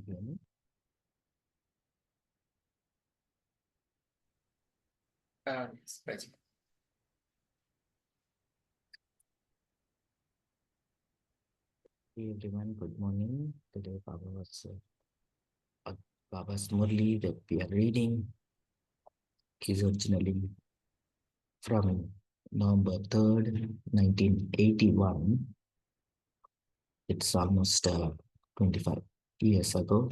you hear me? Yes, present. Hey everyone, good morning. Today Baba's Murli that we are reading is originally from November 3rd, 1981. It's almost 25 years ago,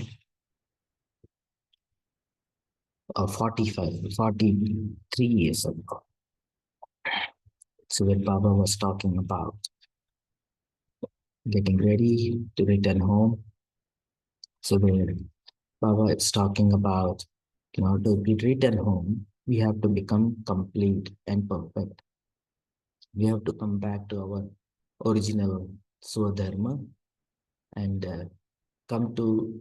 or 43 years ago. So when Baba was talking about getting ready to return home, so where Baba is talking about, to be return home, we have to become complete and perfect. We have to come back to our original Swadharma and come to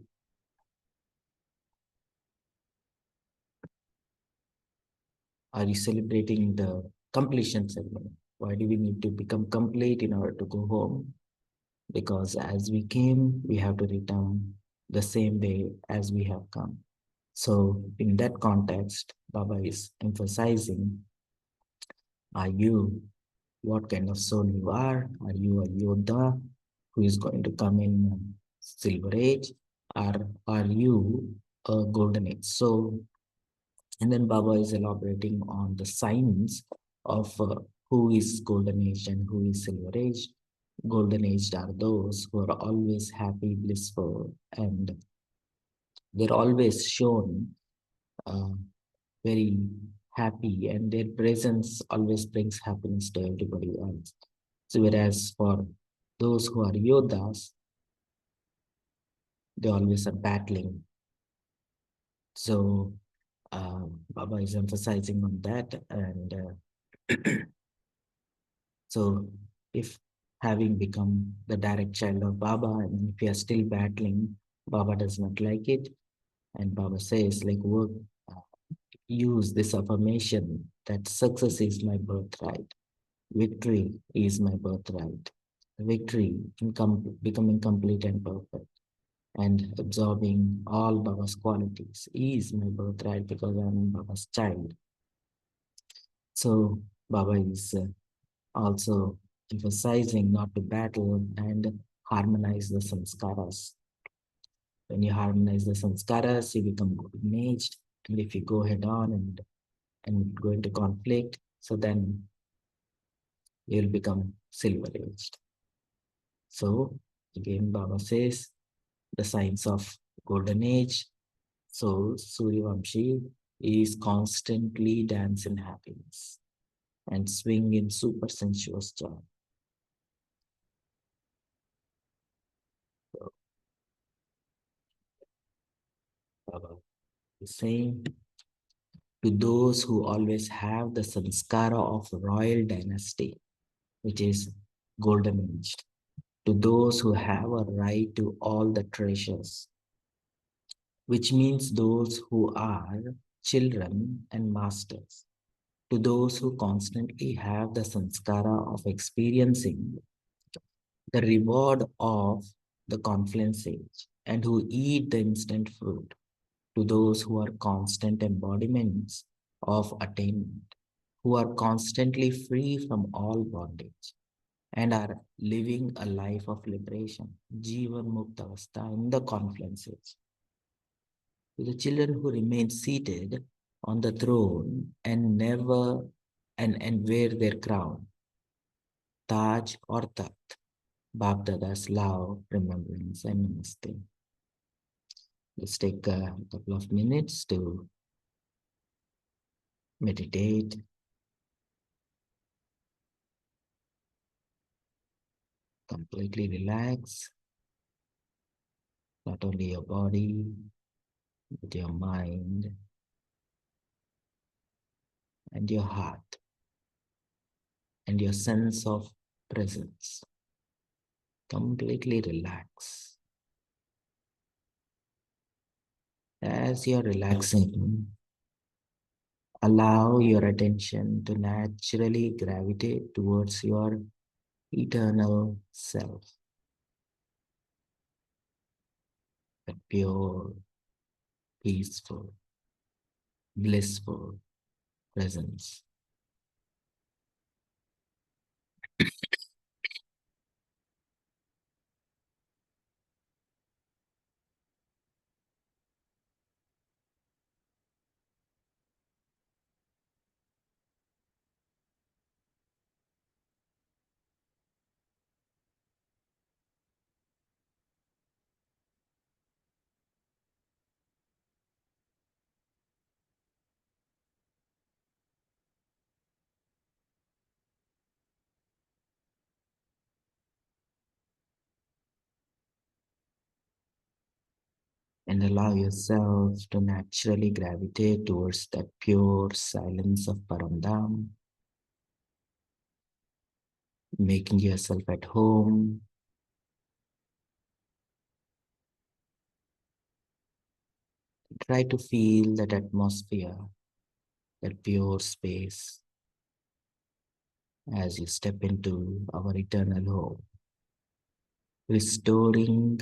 are you celebrating the completion ceremony? Why do we need to become complete in order to go home? Because as we came, we have to return the same way as we have come. So in that context, Baba is emphasizing, are you what kind of soul you are? Are you a Yoda who is going to come in Silver Age? Or are you a Golden Age? So, and then Baba is elaborating on the signs of who is Golden Age and who is Silver Age. Golden Age are those who are always happy, blissful, and they're always shown uh, very happy, and their presence always brings happiness to everybody else. So whereas for those who are Yodas, they always are battling. So Baba is emphasizing on that. And so if having become the direct child of Baba, and if you are still battling, Baba does not like it. And Baba says, like, work, use this affirmation that success is my birthright. Victory is my birthright. Victory in becoming complete and perfect and absorbing all Baba's qualities is my birthright because I'm Baba's child. So Baba is also emphasizing not to battle and harmonize the sanskaras. When you harmonize the sanskaras, you become engaged. And if you go head on and go into conflict, so then you'll become silver aged. So again, Baba says the signs of golden age. So Suryavamshi is constantly dance in happiness and swing in super sensuous joy. So Baba is saying to those who always have the sanskara of royal dynasty, which is golden age, to those who have a right to all the treasures, which means those who are children and masters, to those who constantly have the sanskara of experiencing the reward of the confluence age and who eat the instant fruit, to those who are constant embodiments of attainment, who are constantly free from all bondage and are living a life of liberation, Jivan Mukta Avastha in the confluence age. To the children who remain seated on the throne and never and wear their crown, Taj or Takht, Bapdada's love, remembrance, and namaste. Let's take a couple of minutes to meditate, completely relax, not only your body, but your mind and your heart and your sense of presence. Completely relax. As you're relaxing, allow your attention to naturally gravitate towards your eternal self. that pure, peaceful, blissful presence. And allow yourself to naturally gravitate towards that pure silence of Paramdam, making yourself at home. Try to feel that atmosphere, that pure space as you step into our eternal home, restoring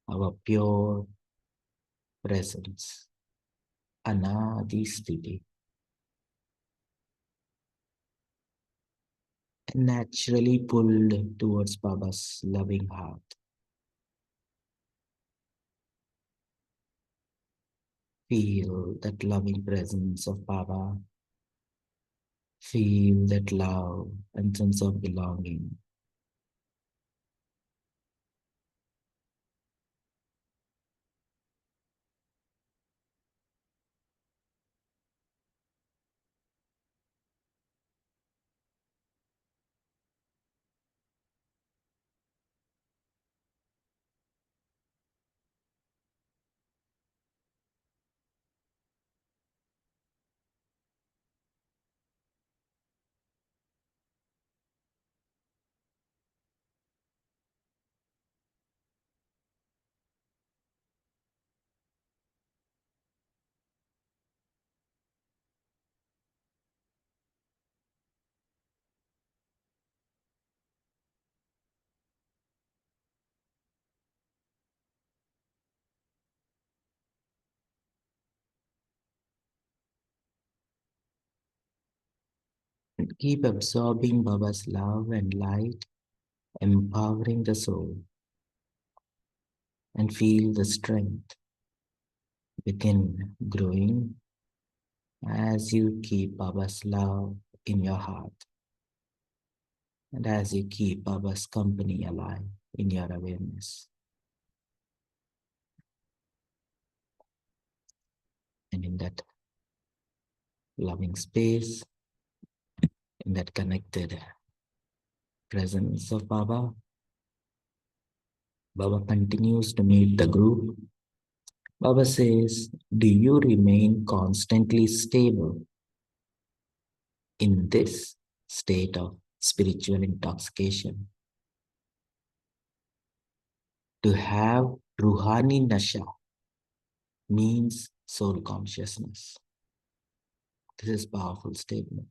our pure presence, Anadi Sthiti, and naturally pulled towards Baba's loving heart. Feel that loving presence of Baba. Feel that love and sense of belonging. And keep absorbing Baba's love and light, empowering the soul, and feel the strength within growing as you keep Baba's love in your heart and as you keep Baba's company alive in your awareness. And in that loving space, in that connected presence of Baba, Baba continues to meet the group. Baba says, do you remain constantly stable in this state of spiritual intoxication? To have Ruhani Nasha means soul consciousness. This is a powerful statement.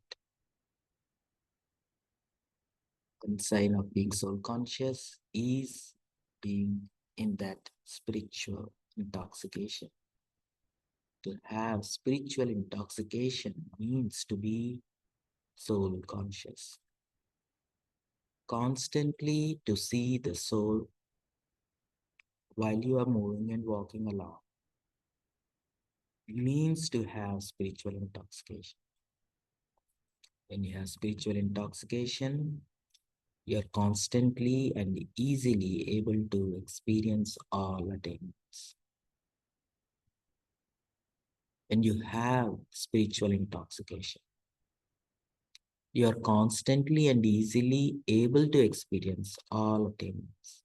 One sign of being soul conscious is being in that spiritual intoxication. To have spiritual intoxication means to be soul conscious. Constantly to see the soul while you are moving and walking along means to have spiritual intoxication. When you have spiritual intoxication, you're constantly and easily able to experience all attainments. When you have spiritual intoxication, you are constantly and easily able to experience all attainments.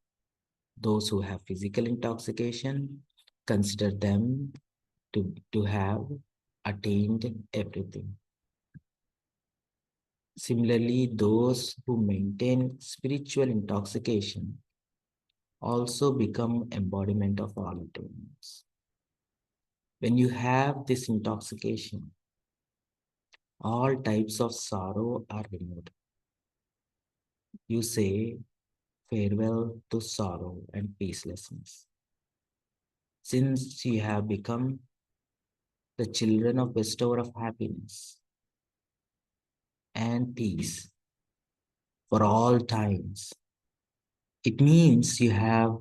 Those who have physical intoxication, consider them to have attained everything. Similarly, those who maintain spiritual intoxication also become embodiment of all attainments. When you have this intoxication, all types of sorrow are removed. You say farewell to sorrow and peacelessness. since you have become the children of bestower of happiness and peace for all times. It means you have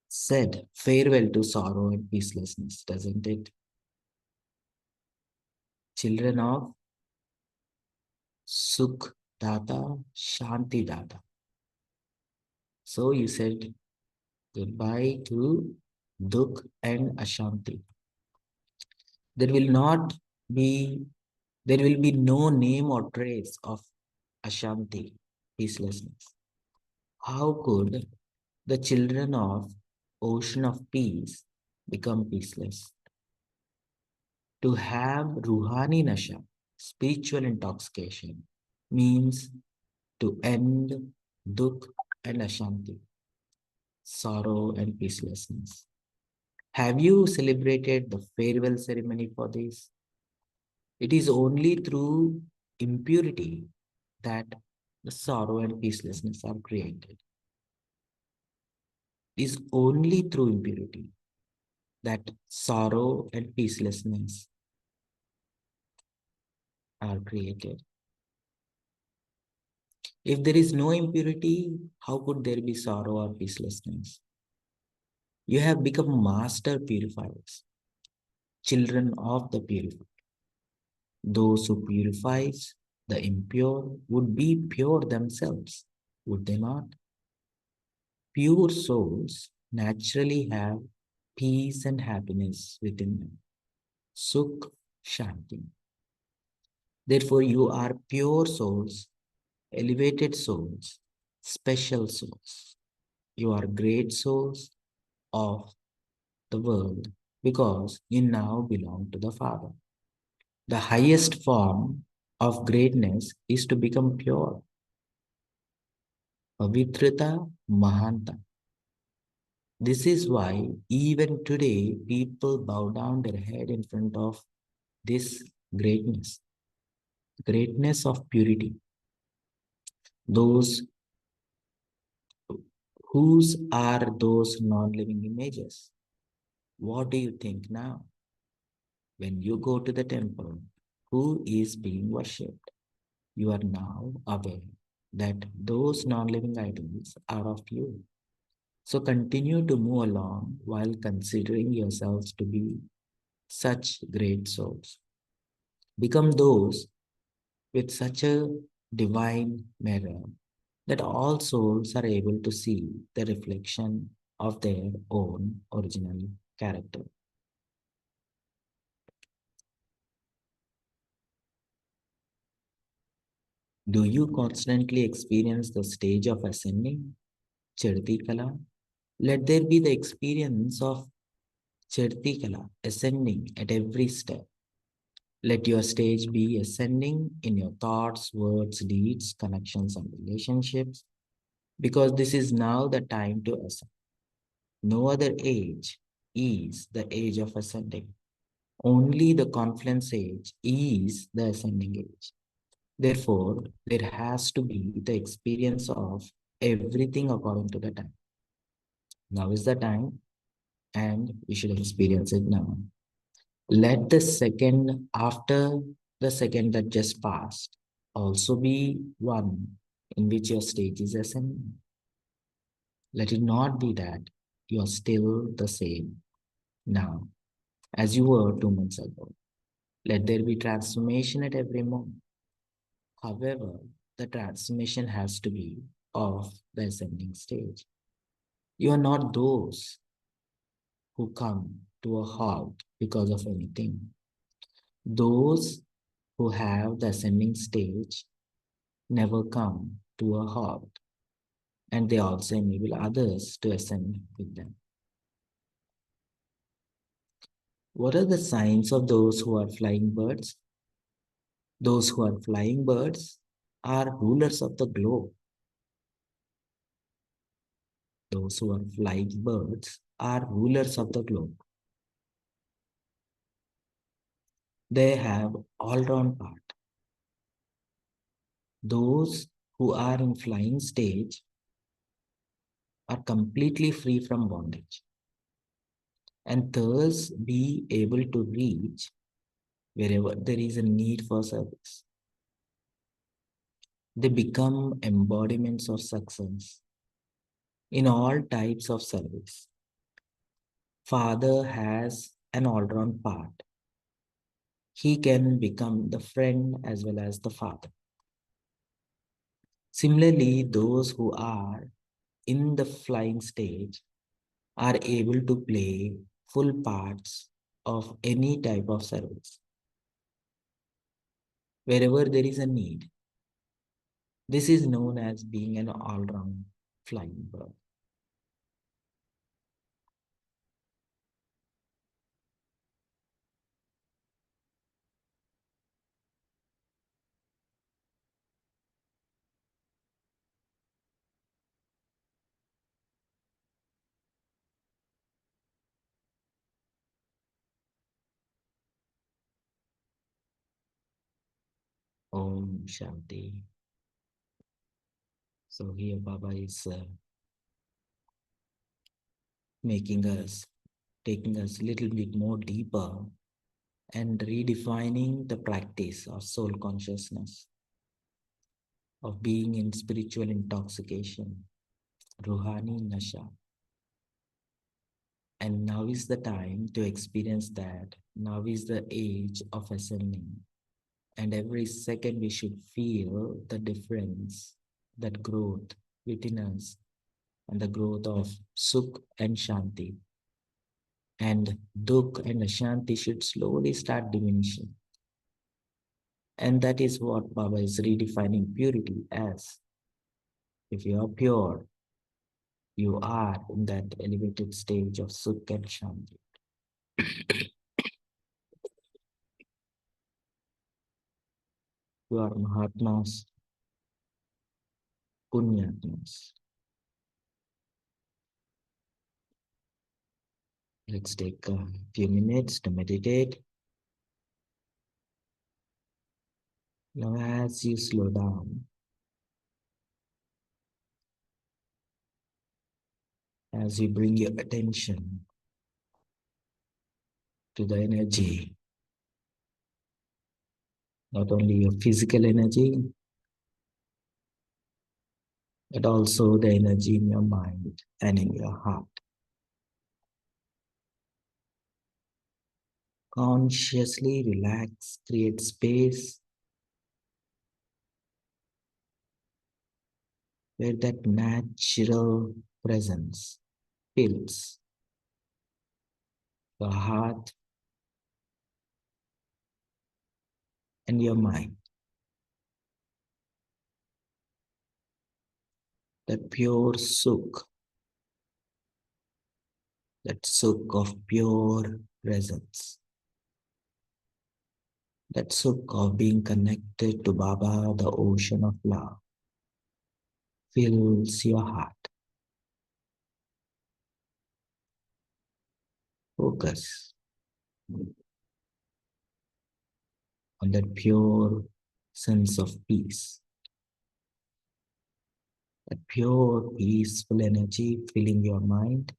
said farewell to sorrow and peacelessness, doesn't it? Children of Sukh Data, Shanti Data. So you said goodbye to Dukh and Ashanti. There will not be, there will be no name or trace of Ashanti, peacelessness. How could the children of ocean of peace become peaceless? To have Ruhani Nasha, spiritual intoxication, means to end Dukh and Ashanti, sorrow and peacelessness. Have you celebrated the farewell ceremony for this? It is only through impurity that the sorrow and peacelessness are created. It is only through impurity that sorrow and peacelessness are created. If there is no impurity, how could there be sorrow or peacelessness? You have become master purifiers, children of the purified. Those who purifies the impure would be pure themselves, would they not? Pure souls naturally have peace and happiness within them. Sukh Shanti. Therefore, you are pure souls, elevated souls, special souls. You are great souls of the world because you now belong to the Father. The highest form of greatness is to become pure. Pavitrata Mahanta. This is why even today people bow down their head in front of this greatness, greatness of purity. Those whose are those non-living images? What do you think now? When you go to the temple, who is being worshipped? You are now aware that those non-living idols are of you. So continue to move along while considering yourselves to be such great souls. Become those with such a divine mirror that all souls are able to see the reflection of their own original character. Do you constantly experience the stage of ascending, Chirti Kala? Let there be the experience of Chirti Kala, ascending at every step. Let your stage be ascending in your thoughts, words, deeds, connections, and relationships, because this is now the time to ascend. No other age is the age of ascending. Only the confluence age is the ascending age. Therefore, there has to be the experience of everything according to the time. Now is the time, and we should experience it now. Let the second after the second that just passed also be one in which your stage is ascending. Let it not be that you are still the same now as you were 2 months ago. Let there be transformation at every moment. However, the transformation has to be of the ascending stage. You are not those who come to a halt because of anything. Those who have the ascending stage never come to a halt, and they also enable others to ascend with them. What are the signs of those who are flying birds? Those who are flying birds are rulers of the globe. Those who are flying birds are rulers of the globe. They have all-round part. Those who are in flying stage are completely free from bondage. and thus be able to reach wherever there is a need for service. They become embodiments of success in all types of service. Father has an all-round part. He can become the friend as well as the father. Similarly, those who are in the flying stage are able to play full parts of any type of service wherever there is a need. This is known as being an all-round flying bird. Om Shanti. So here Baba is taking us a little bit more deeper and redefining the practice of soul consciousness, of being in spiritual intoxication, Ruhani Nasha. And now is the time to experience that. Now is the age of ascending. And every second we should feel the difference, that growth within us, and the growth of Sukh and Shanti. And Dukh and Ashanti should slowly start diminishing. And that is what Baba is redefining purity as. If you are pure, you are in that elevated stage of Sukh and Shanti. You are Mahatmas, Punyatmas. Let's take a few minutes to meditate. Now, as you slow down, as you bring your attention to the energy, not only your physical energy, but also the energy in your mind and in your heart. Consciously relax, create space where that natural presence fills your heart and your mind. That pure Sukh, that Sukh of pure presence, that Sukh of being connected to Baba, the ocean of love, fills your heart. Focus on that pure sense of peace, that pure peaceful energy filling your mind.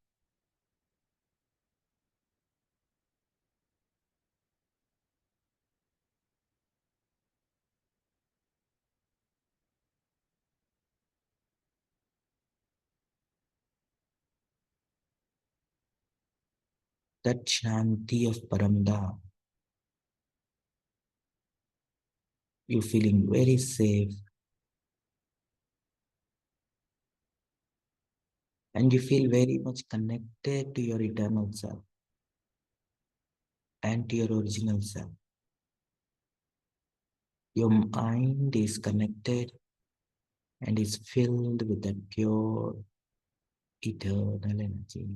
That Shanti of Paramdham. You're feeling very safe and you feel very much connected to your eternal self and to your original self. Your mind is connected and is filled with that pure eternal energy.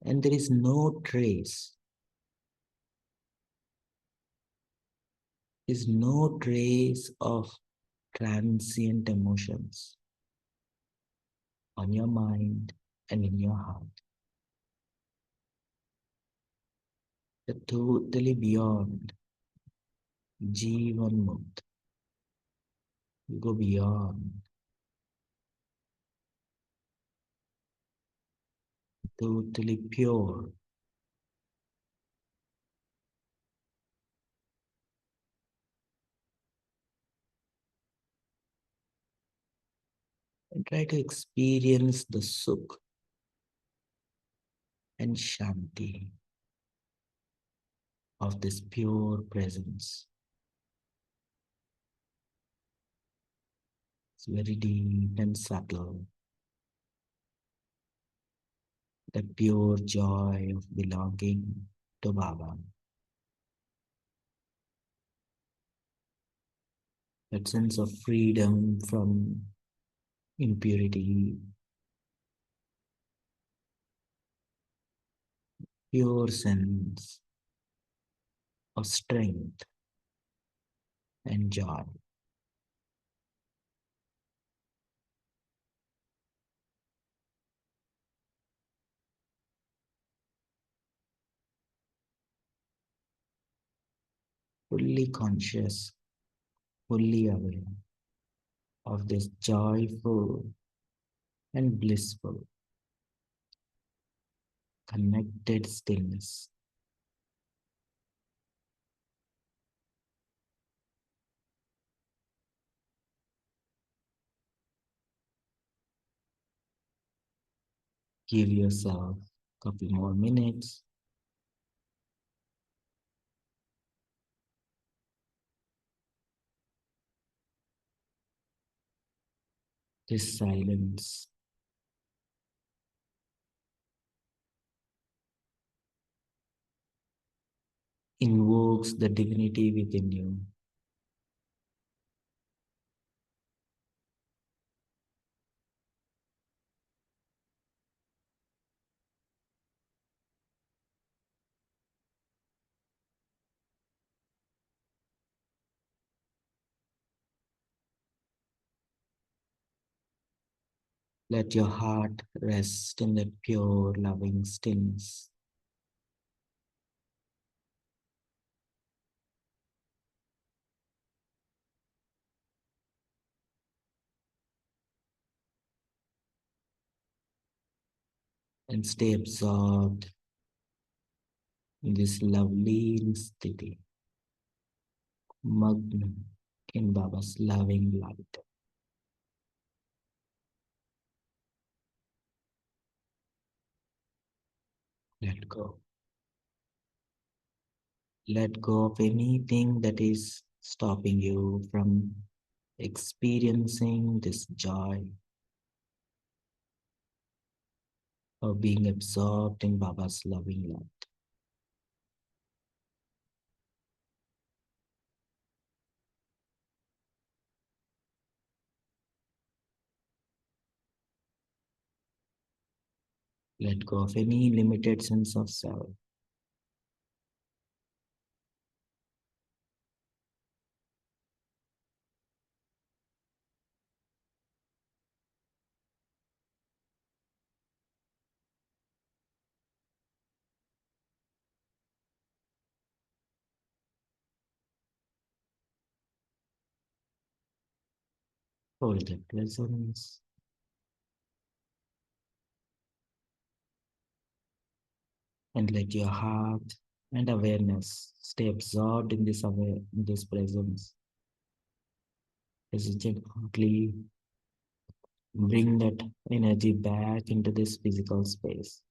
And there is no trace, is no trace of transient emotions on your mind and in your heart. You're totally beyond Jivan Mukt. You go beyond totally pure. And try to experience the sukh and shanti of this pure presence. It's very deep and subtle. The pure joy of belonging to Baba. That sense of freedom from impurity, pure sense of strength and joy. Fully conscious, fully aware of this joyful and blissful, connected stillness. Give yourself a couple more minutes. This silence invokes the divinity within you. Let your heart rest in that pure, loving stillness. And stay absorbed in this lovely sthiti, magna in Baba's loving light. Let go. Let go of anything that is stopping you from experiencing this joy of being absorbed in Baba's loving light. Let go of any limited sense of self. Hold the presence. And let your heart and awareness stay absorbed in in this presence. As you gently bring that energy back into this physical space.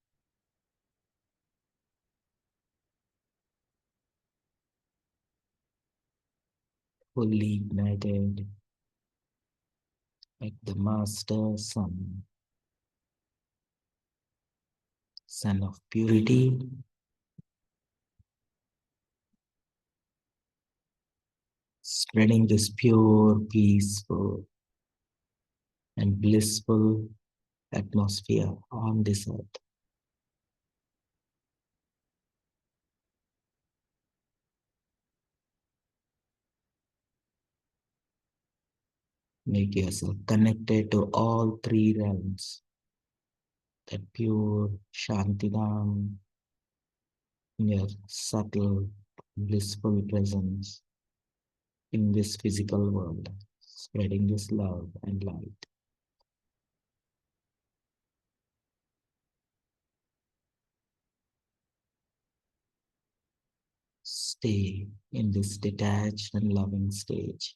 Fully ignited like the Master Sun, Sun of purity, spreading this pure, peaceful, and blissful atmosphere on this earth. Make yourself connected to all three realms. That pure Shantidam in your subtle, blissful presence in this physical world, spreading this love and light. stay in this detached and loving stage,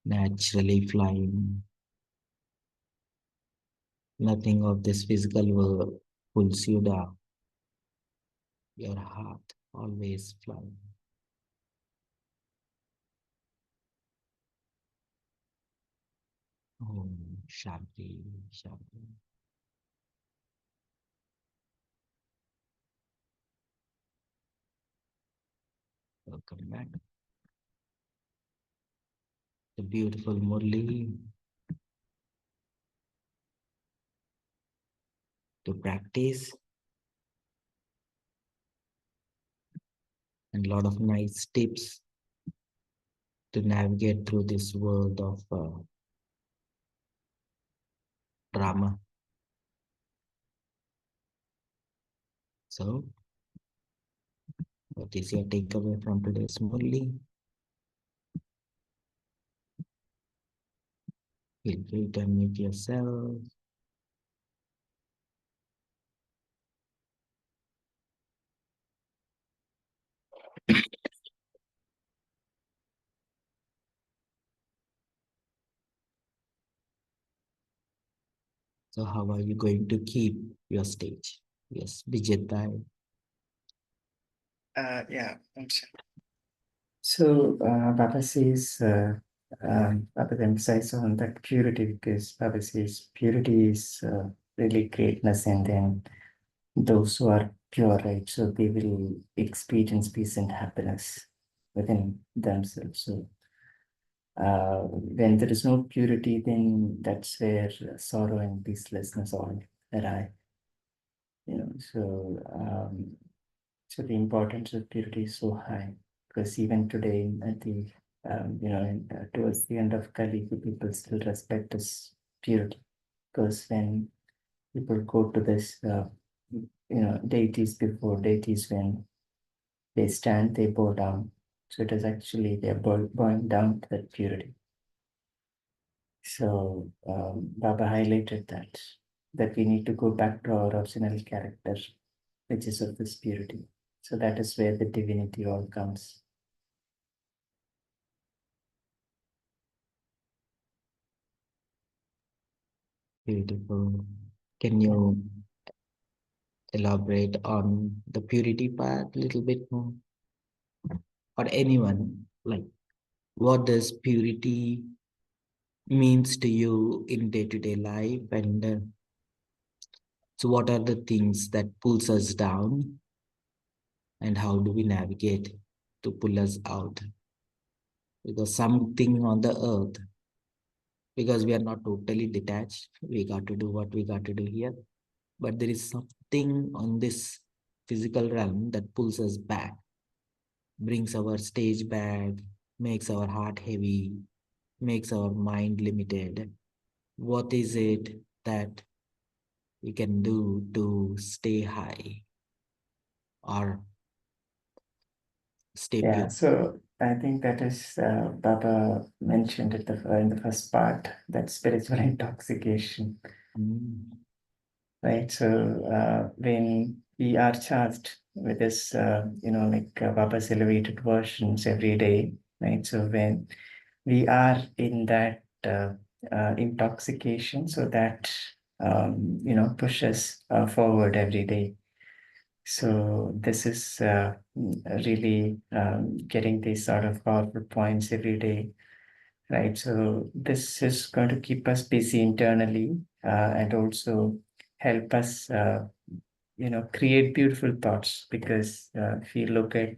naturally flying. Nothing of this physical world pulls you down. Your heart always flying. Om Shanti, Shanti. Welcome back. The beautiful Murli to practice and a lot of nice tips to navigate through this world of drama. So, what is your takeaway from today's Murli? Feel free to unmute yourself. So, how are you going to keep your stage? Yes, Bijit Bhai. Yeah, I'm sure. So Baba says, Baba emphasizes on that purity because Baba says purity is really greatness, and then those who are pure, right? So they will experience peace and happiness within themselves. So when there is no purity, then that's where sorrow and peacelessness all arrive. You know, so the importance of purity is so high because even today, at the towards the end of Kali, people still respect this purity because when people go to this, deities before deities, when they stand, they bow down. So it is actually they're bowing down to that purity. So Baba highlighted that we need to go back to our original character, which is of this purity. So that is where the divinity all comes. Beautiful. Can you elaborate on the purity part a little bit more? Or anyone, like what does purity means to you in day-to-day life, and so what are the things that pulls us down, and how do we navigate to pull us out? Because something on the earth, because we are not totally detached, we got to do what we got to do here, but there is something on this physical realm that pulls us back, brings our stage back, makes our heart heavy, makes our mind limited. What is it that we can do to stay high or stay Yeah, pure? so I think that is Baba mentioned it in the first part, that spiritual intoxication, Mm. right? So when we are charged with this, Baba's elevated versions every day, right? So when we are in that intoxication, so that pushes forward every day. So this is really getting these sort of powerful points every day, right? So this is going to keep us busy internally and also help us, create beautiful thoughts. Because if you look at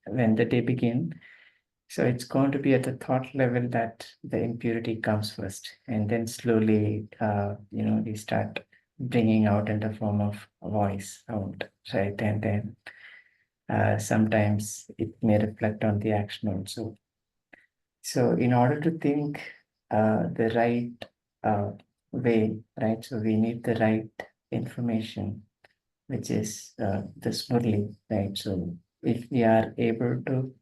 when the day begin, so it's going to be at the thought level that the impurity comes first, and then slowly, we start bringing out in the form of a voice out, right? And then sometimes it may reflect on the action also. So in order to think the right uh, way, right? So we need the right information, which is this Murli, right? So if we are able to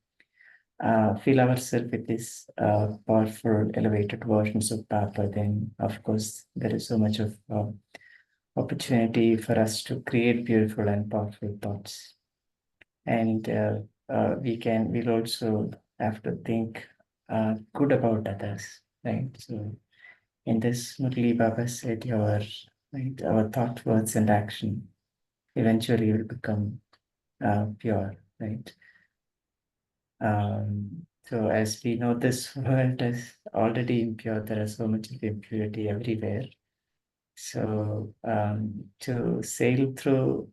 feel ourselves with these powerful, elevated versions of Papa, then of course there is so much of opportunity for us to create beautiful and powerful thoughts. and we'll also have to think good about others, right? So in this, Murli Baba said, our thought, words, and action eventually will become pure, right? So as we know, this world is already impure. There is so much of impurity everywhere. So to sail through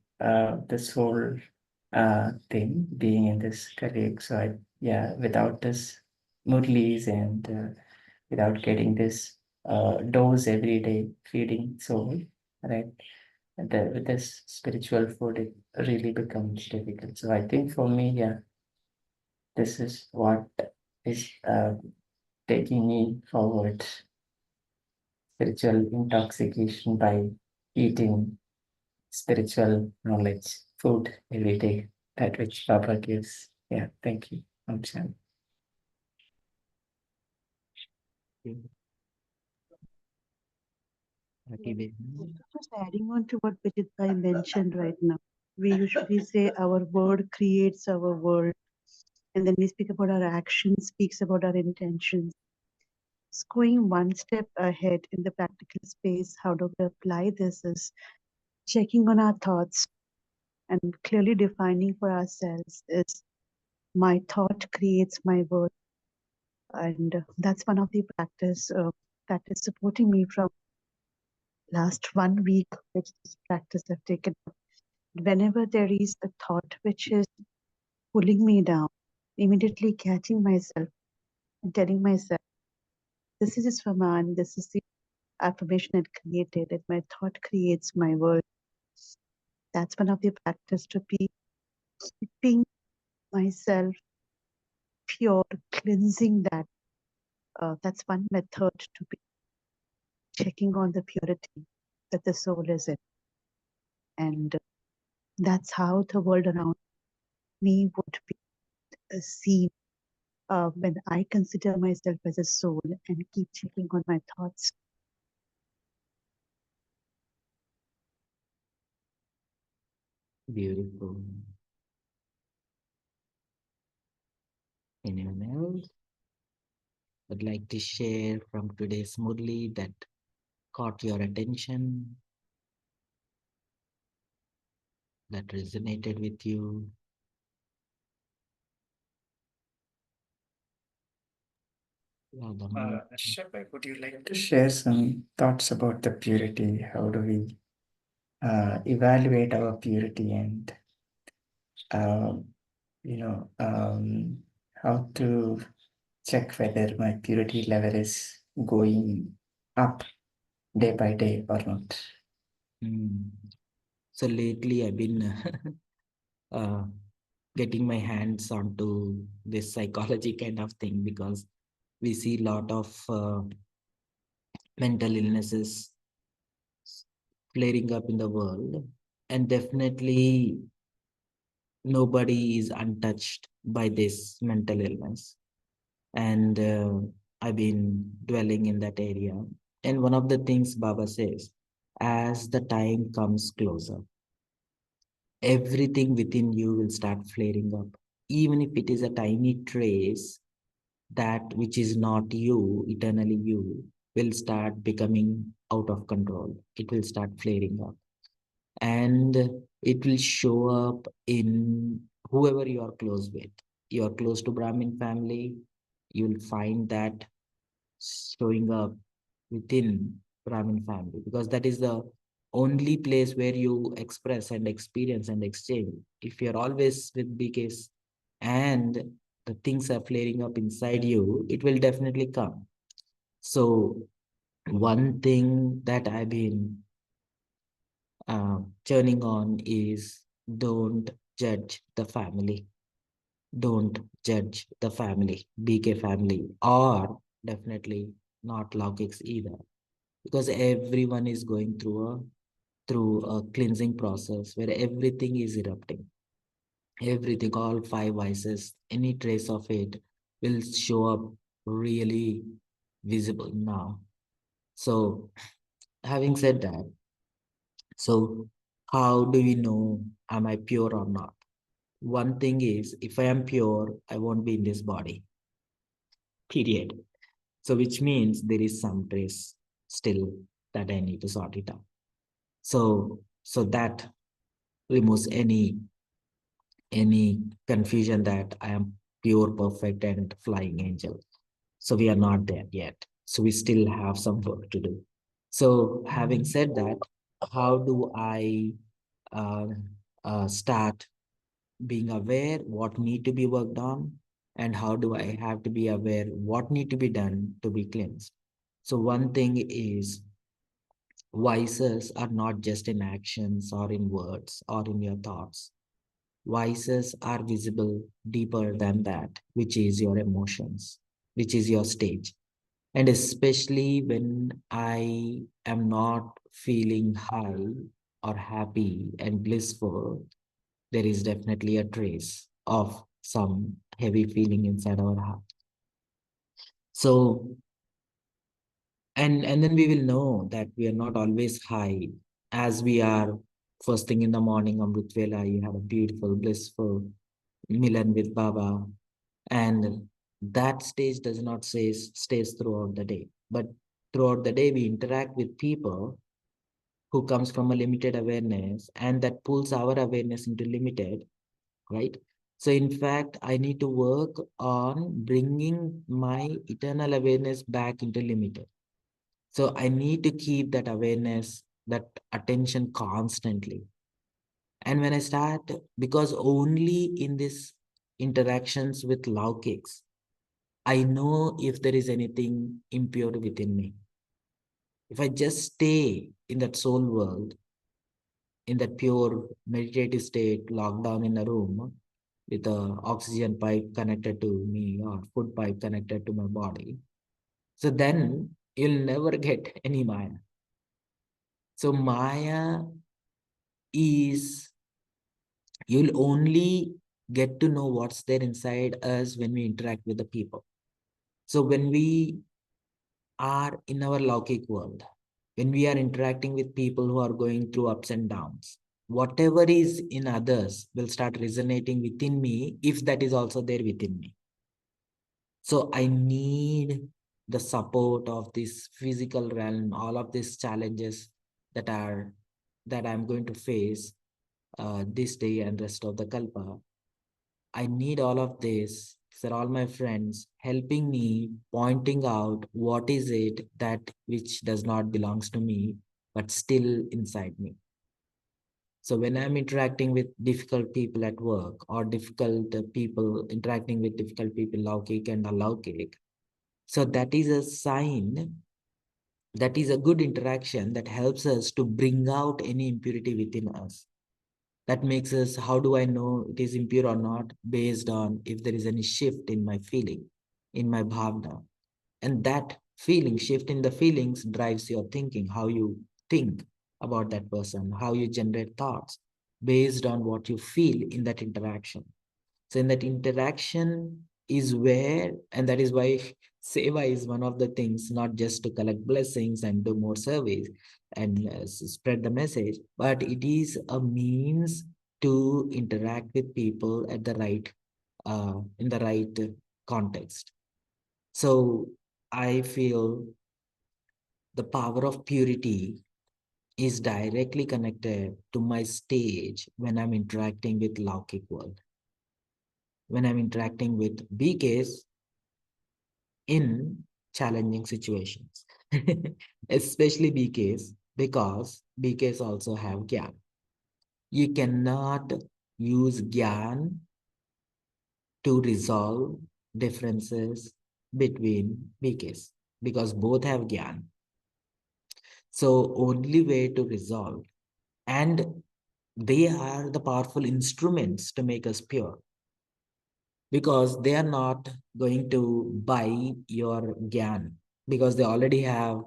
this whole thing, being in this colleague, so without this Murlis and without getting this dose every day, feeding soul, right? With this spiritual food, it really becomes difficult. So I think for me, this is what is taking me forward, spiritual intoxication by eating spiritual knowledge, food every day, that which Baba gives. Yeah, thank you. Amchan. Just adding on to what Vijit Bhai mentioned right now. We usually say our word creates our world, and then we speak about our actions, speaks about our intentions. Just going one step ahead in the practical space, how do we apply this is checking on our thoughts and clearly defining for ourselves is my thought creates my world. And that's one of the practice that is supporting me from last 1 week, which this practice I've taken up. Whenever there is a thought which is pulling me down, immediately catching myself and telling myself, this is just Raman, this is the affirmation it created, and my thought creates my world. That's one of the practice to be keeping myself pure, cleansing that. That's one method to be checking on the purity that the soul is in. And that's how the world around me would be seen when I consider myself as a soul and keep checking on my thoughts. Beautiful. Anyone else would like to share from today's Murli that caught your attention, that resonated with you? Shepard, would you like to share some thoughts about the purity? How do we evaluate our purity and uh, how to check whether my purity level is going up day by day or not? So lately I've been uh, getting my hands onto this psychology kind of thing because we see a lot of mental illnesses flaring up in the world, and definitely nobody is untouched by this mental illness. And I've been dwelling in that area. And one of the things Baba says, as the time comes closer, everything within you will start flaring up. Even if it is a tiny trace, that which is not you, eternally you, will start becoming out of control. It will start flaring up. And it will show up in whoever you are close with. You are close to Brahmin family, you will find that showing up within Brahmin family, because that is the only place where you express and experience and exchange. If you're always with BKs and the things are flaring up inside you, it will definitely come. So one thing that I've been churning on is don't judge the family. Don't judge the family, BK family, or definitely not Laukix either, because everyone is going through a cleansing process where everything is erupting. Everything, all five vices, any trace of it will show up really visible now. So having said that, so how do we know am I pure or not? one thing is, if I am pure, I won't be in this body, period. So which means there is some trace still that I need to sort it out. So that removes any confusion that I am pure, perfect, and flying angel. So we are not there yet. So we still have some work to do. So having said that, how do I uh, start being aware what need to be worked on, and how do I have to be aware what need to be done to be cleansed? So one thing is, vices are not just in actions or in words or in your thoughts. Vices are visible deeper than that, which is your emotions, which is your stage. And especially when I am not feeling high or happy and blissful, there is definitely a trace of some heavy feeling inside our heart. So, and then we will know that we are not always high as we are first thing in the morning, Amrit Vela, you have a beautiful, blissful Milan with Baba. And that stage does not stays throughout the day. But throughout the day, we interact with people who comes from a limited awareness, and that pulls our awareness into limited, right? So in fact, I need to work on bringing my eternal awareness back into limited. So I need to keep that awareness, that attention constantly. And when I start, because only in this interactions with Laukiks, I know if there is anything impure within me. If I just stay in that soul world, in that pure meditative state, locked down in a room with a oxygen pipe connected to me or food pipe connected to my body, so then you'll never get any Maya. So Maya is, you'll only get to know what's there inside us when we interact with the people. So when we are in our Laukik world, when we are interacting with people who are going through ups and downs, whatever is in others will start resonating within me if that is also there within me. So I need the support of this physical realm, all of these challenges that I'm going to face this day and rest of the Kalpa. I need all of this. These are all my friends helping me, pointing out what is it that which does not belongs to me, but still inside me. So when I'm interacting with difficult people at work, or difficult people interacting with difficult people, Laukik and Alaukik, so that is a sign, that is a good interaction that helps us to bring out any impurity within us. That makes us, how do I know it is impure or not? Based on if there is any shift in my feeling, in my bhavna. And that feeling, shift in the feelings drives your thinking, how you think about that person, how you generate thoughts based on what you feel in that interaction. So in that interaction is where, and that is why seva is one of the things, not just to collect blessings and do more service and spread the message, but it is a means to interact with people at the right, in the right context. So I feel the power of purity is directly connected to my stage when I'm interacting with Laukik world. When I'm interacting with BKs in challenging situations, especially BKs, because BKs also have Gyan. You cannot use Gyan to resolve differences between BKs because both have Gyan. So only way to resolve, and they are the powerful instruments to make us pure, because they are not going to buy your Gyan because they already have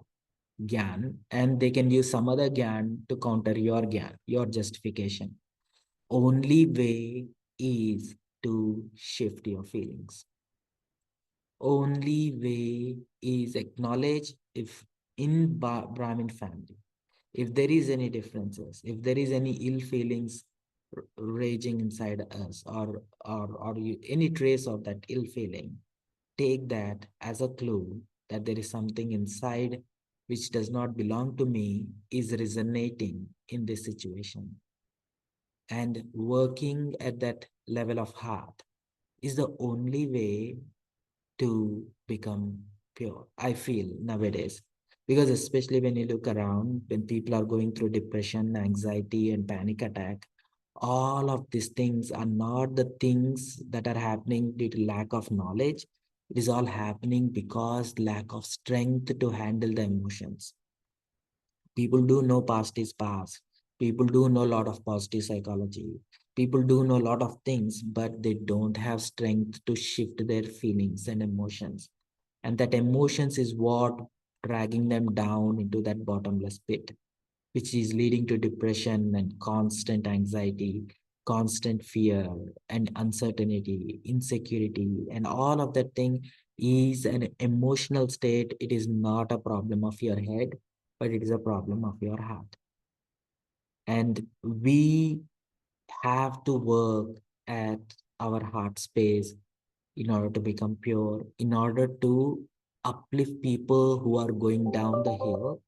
Gyan and they can use some other Gyan to counter your Gyan, your justification. Only way is to shift your feelings. Only way is acknowledge if in Brahmin family, if there is any differences, if there is any ill feelings raging inside us, or any trace of that ill feeling, take that as a clue that there is something inside which does not belong to me is resonating in this situation. And working at that level of heart is the only way to become pure, I feel nowadays. Because especially when you look around, when people are going through depression, anxiety, and panic attack, all of these things are not the things that are happening due to lack of knowledge. It is all happening because lack of strength to handle the emotions. People do know past is past. People do know a lot of positive psychology. People do know a lot of things, but they don't have strength to shift their feelings and emotions. And that emotions is what dragging them down into that bottomless pit, which is leading to depression and constant anxiety, constant fear and uncertainty, insecurity, and all of that thing is an emotional state. It is not a problem of your head, but it is a problem of your heart. And we have to work at our heart space in order to become pure, in order to uplift people who are going down the hill,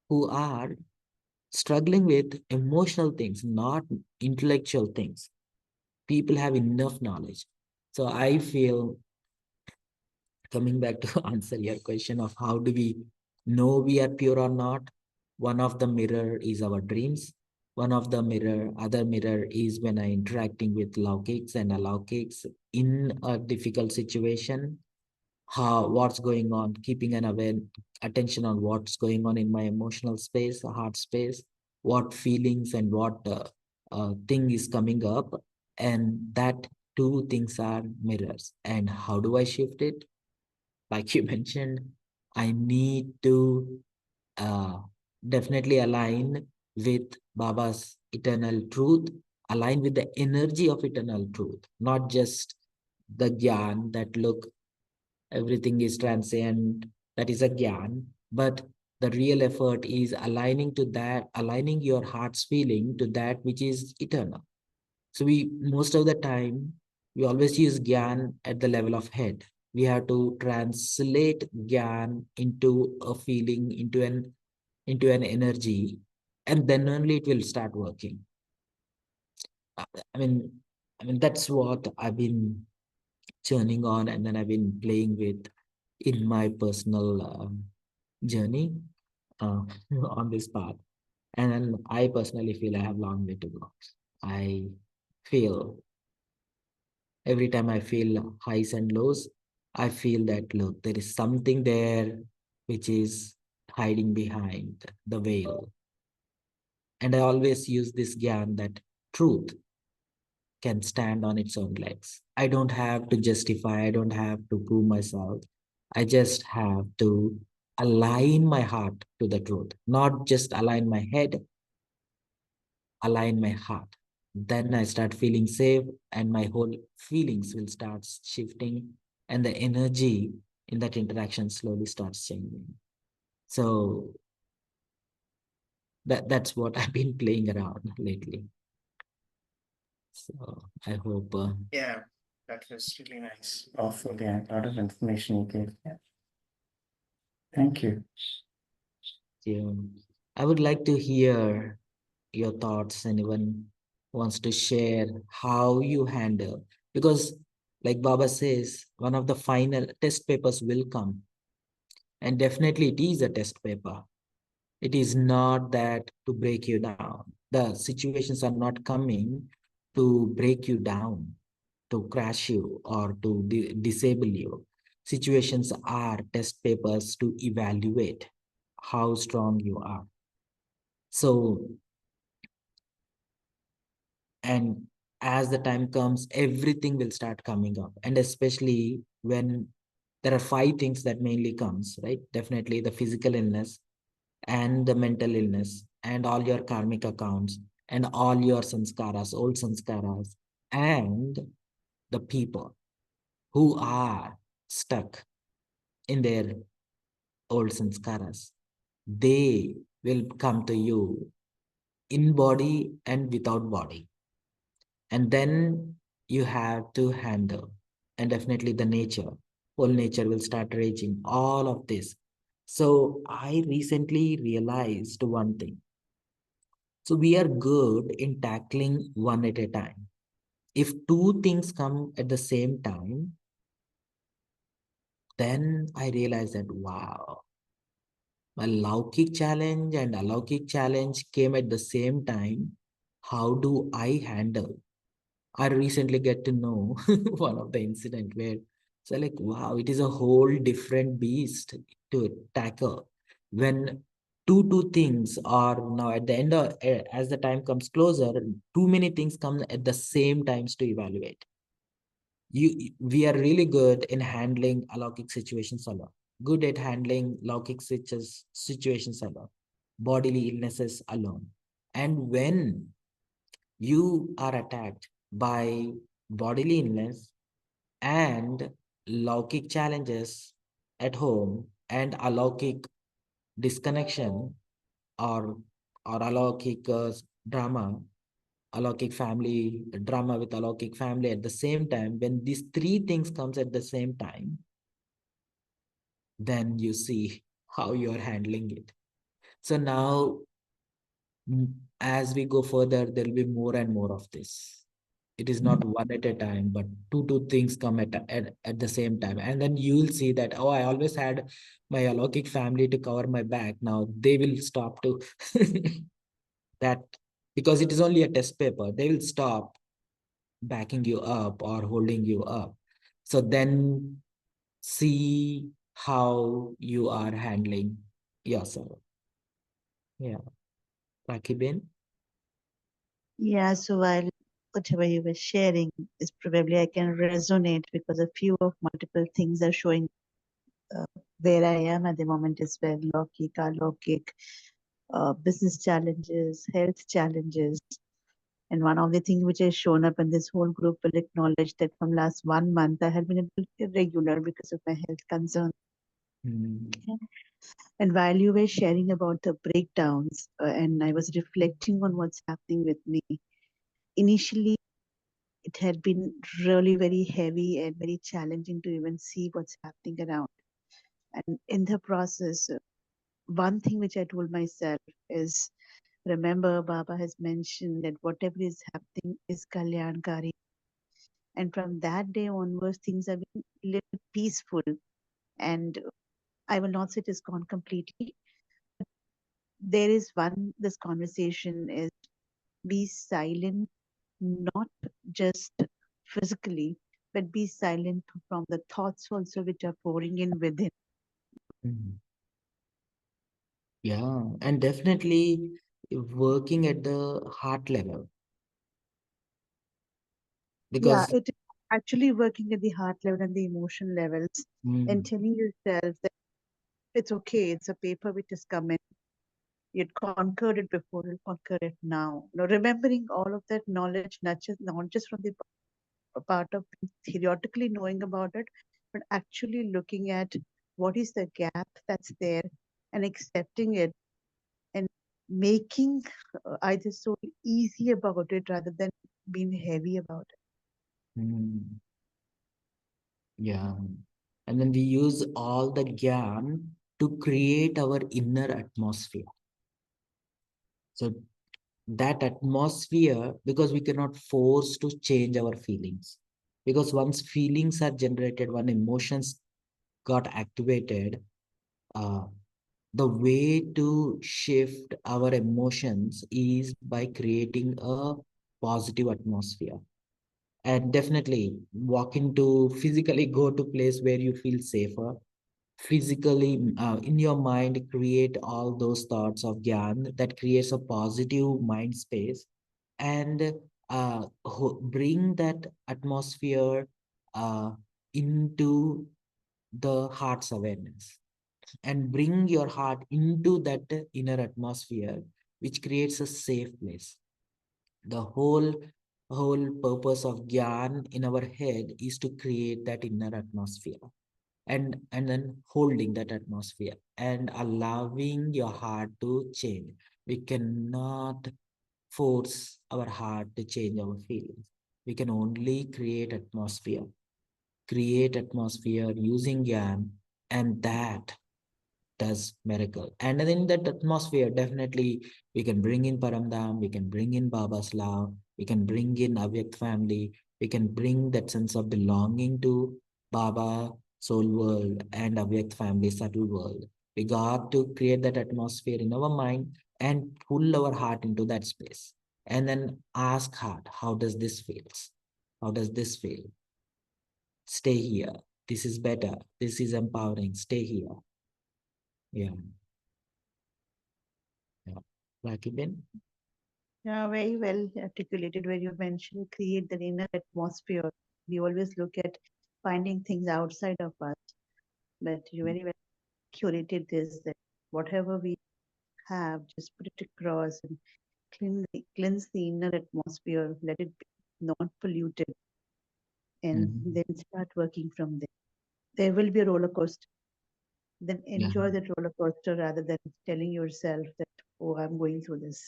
who are struggling with emotional things, not intellectual things. People have enough knowledge. So I feel, coming back to answer your question of how do we know we are pure or not, one of the mirror is our dreams. One of the other mirror is when I interacting with laukiks and alaukiks in a difficult situation, how what's going on, keeping an aware attention on what's going on in my emotional space, heart space, what feelings and what thing is coming up, and that two things are mirrors. And how do I shift it? Like you mentioned, I need to uh, definitely align with Baba's eternal truth, align with the energy of eternal truth, not just the gyan that look everything is transient, that is a gyan, but the real effort is aligning to that, aligning your heart's feeling to that which is eternal. So we, most of the time, we always use gyan at the level of head. We have to translate gyan into a feeling, into an energy, and then only it will start working. I I mean, that's what I've been churning on, and then I've been playing with in my personal journey uh, on this path. And then I personally feel I have long way to go. I feel every time I feel highs and lows, I feel that look, there is something there which is hiding behind the veil. And I always use this gyan that truth can stand on its own legs. I don't have to justify, I don't have to prove myself. I just have to align my heart to the truth, not just align my head, align my heart. Then I start feeling safe, and my whole feelings will start shifting, and the energy in that interaction slowly starts changing. So that's what I've been playing around lately. So I hope Yeah, that was really nice. Awful, yeah, a lot of information you gave. Yeah. Thank you. I would like to hear your thoughts. Anyone wants to share how you handle, because like Baba says, one of the final test papers will come, and definitely it is a test paper. It is not that to break you down. The situations are not coming to break you down, to crash you, or to disable you. Situations are test papers to evaluate how strong you are. So, and as the time comes, everything will start coming up. And especially when there are five things that mainly comes, right? Definitely the physical illness and the mental illness and all your karmic accounts and all your sanskaras, old sanskaras, and the people who are stuck in their old sanskaras. They will come to you in body and without body. And then you have to handle, and definitely the nature, whole nature will start raging, all of this. So I recently realized one thing. So we are good in tackling one at a time. If two things come at the same time, then I realized that, wow, a Laukik challenge and Alaukik challenge came at the same time. How do I handle? I recently get to know one of the incident where so like, wow, it is a whole different beast to tackle. When two things are now at the end of, as the time comes closer, too many things come at the same times to evaluate. We are really good in handling alaukic situations alone, good at handling laukic situations alone, bodily illnesses alone. And when you are attacked by bodily illness and laukic challenges at home and alaukic disconnection, or alaukic drama, alaukic family drama with alaukic family at the same time, when these three things comes at the same time, then you see how you are handling it. So now, as we go further, there will be more and more of this. It is not one at a time, but two things come at the same time. And then you'll see that, oh, I always had my alaukic family to cover my back. Now they will stop to that, because it is only a test paper. They will stop backing you up or holding you up. So then see how you are handling yourself. Yeah. Rakibin? Yeah, so while whatever you were sharing is probably I can resonate because a few of multiple things are showing uh, where I am at the moment as well. Lokik, alokik, business challenges, health challenges. And one of the things which has shown up in this whole group will acknowledge that from last 1 month I have been a little irregular because of my health concerns. Mm. And while you were sharing about the breakdowns, and I was reflecting on what's happening with me, initially it had been really very heavy and very challenging to even see what's happening around. And in the process, one thing which I told myself is remember, Baba has mentioned that whatever is happening is Kalyankari. And from that day onwards, things have been a little peaceful. And I will not say it is gone completely. There is one, this conversation is be silent, not just physically, but be silent from the thoughts also which are pouring in within. Mm. Yeah, and definitely working at the heart level, Yeah, because it is actually working at the heart level and the emotion levels and mm, telling yourself that it's okay, it's a paper which is coming. You'd conquered it before, you'll conquer it now. Now, remembering all of that knowledge, not just from the part of theoretically knowing about it, but actually looking at what is the gap that's there and accepting it and making either so easy about it rather than being heavy about it. mm, yeah, and then we use all the gyan to create our inner atmosphere. So that atmosphere, because we cannot force to change our feelings, because once feelings are generated, when emotions got activated, uh, the way to shift our emotions is by creating a positive atmosphere. And definitely walk into, physically go to place where you feel safer, physically in your mind create all those thoughts of gyan that creates a positive mind space, and bring that atmosphere uh, into the heart's awareness, and bring your heart into that inner atmosphere, which creates a safe place. The whole purpose of gyan in our head is to create that inner atmosphere, and then holding that atmosphere and allowing your heart to change. We cannot force our heart to change our feelings. We can only create atmosphere using yam, and that does miracle. And in that atmosphere, definitely we can bring in Paramdam, we can bring in Baba's love, we can bring in Avyakt family, we can bring that sense of belonging to Baba, soul world, and Avyakt family, subtle world. We got to create that atmosphere in our mind and pull our heart into that space. And then ask heart, how does this feel? How does this feel? Stay here. This is better. This is empowering. Stay here. Yeah. Yeah. Lucky Ben? Yeah, very well articulated where you mentioned create the inner atmosphere. We always look at finding things outside of us, but you very well curated this that whatever we have, just put it across and cleanse the inner atmosphere, let it be not polluted, and Mhm. then start working from there. There will be a roller coaster. Then Yeah. enjoy that roller coaster rather than telling yourself that, oh, I'm going through this.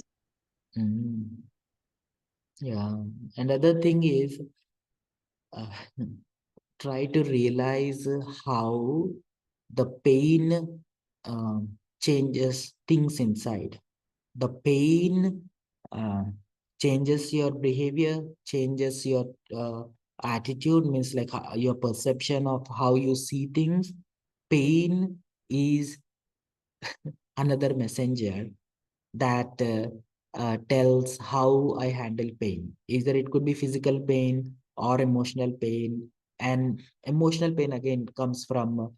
Mhm. Yeah. And other thing is, uh, try to realize how the pain changes things inside. The pain changes your behavior, changes your attitude, means like your perception of how you see things. Pain is another messenger that tells how I handle pain. Either it could be physical pain or emotional pain. And emotional pain again comes from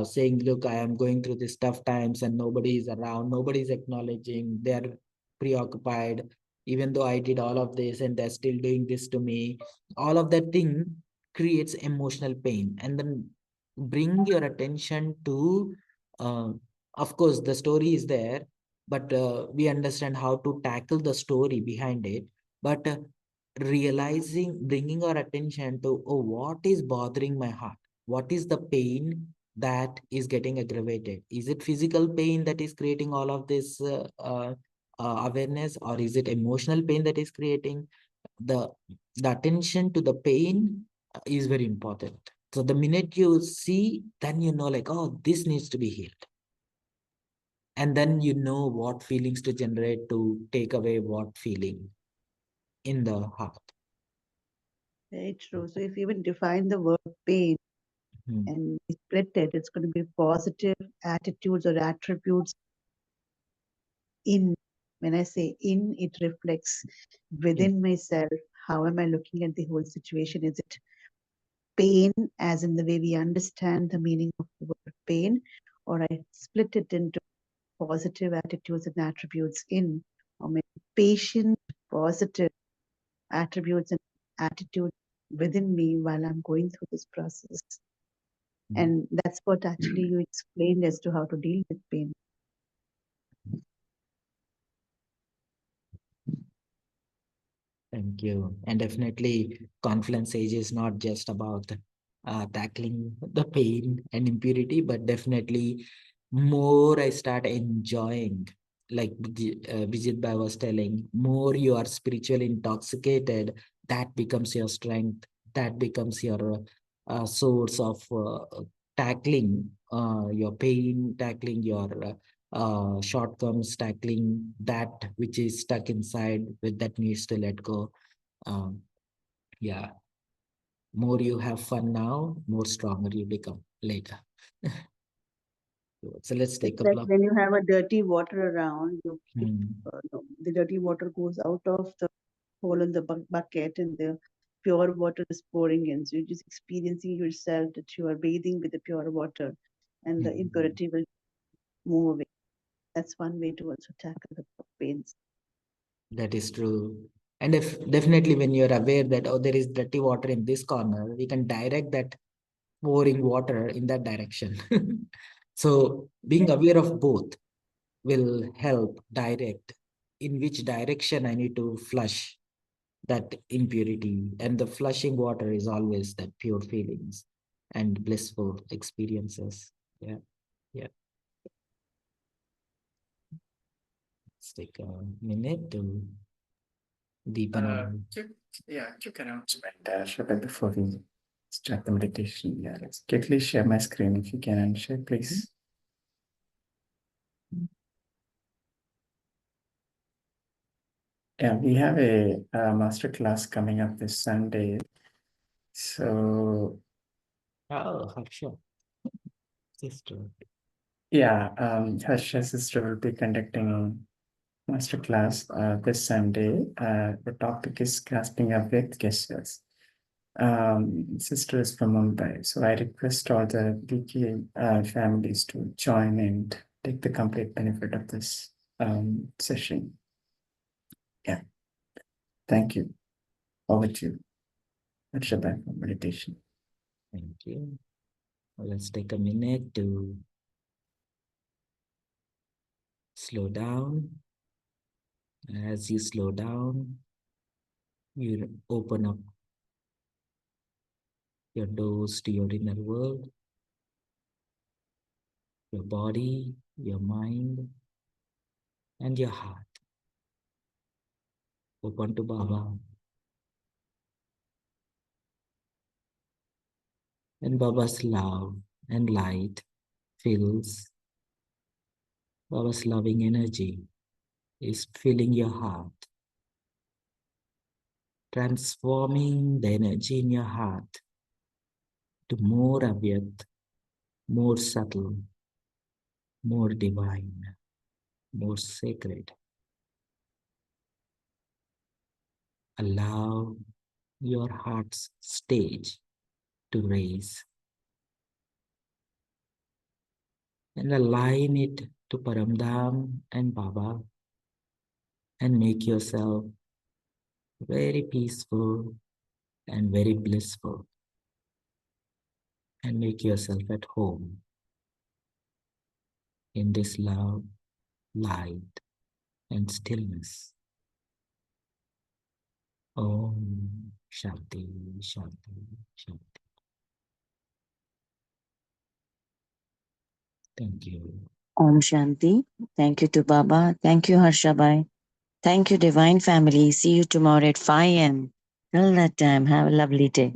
saying, look, I am going through these tough times and nobody is around, nobody is acknowledging, they're preoccupied. Even though I did all of this and they're still doing this to me, all of that thing creates emotional pain. And then bring your attention to, uh, of course, the story is there, but we understand how to tackle the story behind it. But bringing our attention to, oh, what is bothering my heart? What is the pain that is getting aggravated? Is it physical pain that is creating all of this awareness, or is it emotional pain that is creating the attention to the pain is very important. So the minute you see, then you know, like, oh, this needs to be healed, and then you know what feelings to generate to take away what feeling in the heart. Very true. So if you even define the word pain Hmm. and we split it, it's going to be positive attitudes or attributes in. When I say in, it reflects Yeah. within myself. How am I looking at the whole situation? Is it pain, as in the way we understand the meaning of the word pain, or I split it into positive attitudes and attributes in, or maybe patient, positive attributes and attitude within me while I'm going through this process. Hmm. And that's what actually you explained as to how to deal with pain. Thank you. And definitely, Confluence Age is not just about tackling the pain and impurity, but definitely more I start enjoying, like Bijit Bhai was telling, more you are spiritually intoxicated, that becomes your strength, that becomes your source of tackling your pain, tackling your shortcomings, tackling that which is stuck inside with that needs to let go. Um, yeah, more you have fun now, more stronger you become later. So let's take It's a like block. when you have a dirty water around, you keep Hmm. no, the dirty water goes out of the hole in the bucket and the pure water is pouring in. So you're just experiencing yourself that you are bathing with the pure water and the Hmm. impurity will move away. That's one way to also tackle the pains. That is true. And if definitely when you're aware that, oh, there is dirty water in this corner, we can direct that pouring water in that direction. So being aware of both will help direct in which direction I need to flush that impurity. And the flushing water is always that pure feelings and blissful experiences. Yeah, yeah. Let's take a minute to Deepen our Quick announcement. Shraddha, before we start the meditation, let's quickly share my screen if you can unshare, please. Yeah, we have a master class coming up this Sunday. So, Harsha, sister. yeah, Harsha's sister will be conducting master class this Sunday. The topic is grasping up with gestures. Sister is from Mumbai, so I request all the BK families to join and take the complete benefit of this session. Yeah, thank you. Over to you. Harsha, for meditation. Thank you. Let's take a minute to slow down. As you slow down, you open up your doors to your inner world, your body, your mind, and your heart. Open to Baba. And Baba's love and light fills, Baba's loving energy is filling your heart, transforming the energy in your heart to more avyakt, more subtle, more divine, more sacred. Allow your heart's stage to raise and align it to Paramdham and Baba and make yourself very peaceful and very blissful and make yourself at home in this love, light and stillness. Om Shanti, Shanti, Shanti. Thank you. Om Shanti. Thank you to Baba. Thank you, Harshabai. Thank you, Divine Family. See you tomorrow at 5 a.m. Till that time, have a lovely day.